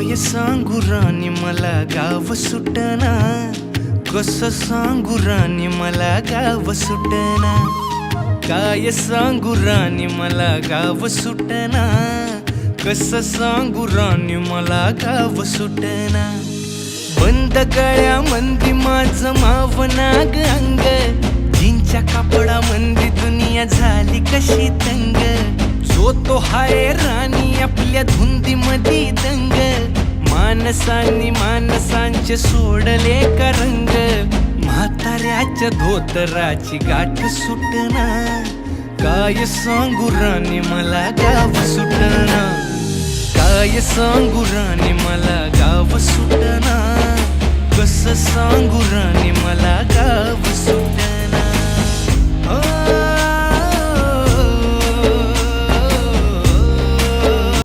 काय सांगू राणी मला गाव सुटना, कसं सांगू राणी मला गाव सुटना, काय सांगू राणी मला गाव सुटना, कसं सांगू राणी मला गाव सुटना। बंद गळ्यामंदी माझं मावनाग अंग, जीनच्या कापडामंदी दुनिया झाली कशी तंग, जो तो हाय राणी आपल्या धुंदीमधी दंग, माणसांनी माणसांचे सोडले का रंग, म्हाताऱ्याच्या धोतराची गाठ सुटना, काय सांगू राणी मला गाव सुटना, काय सांगू राणी मला गाव सुटना, कसं सांगू राणी मला गाव सुटना।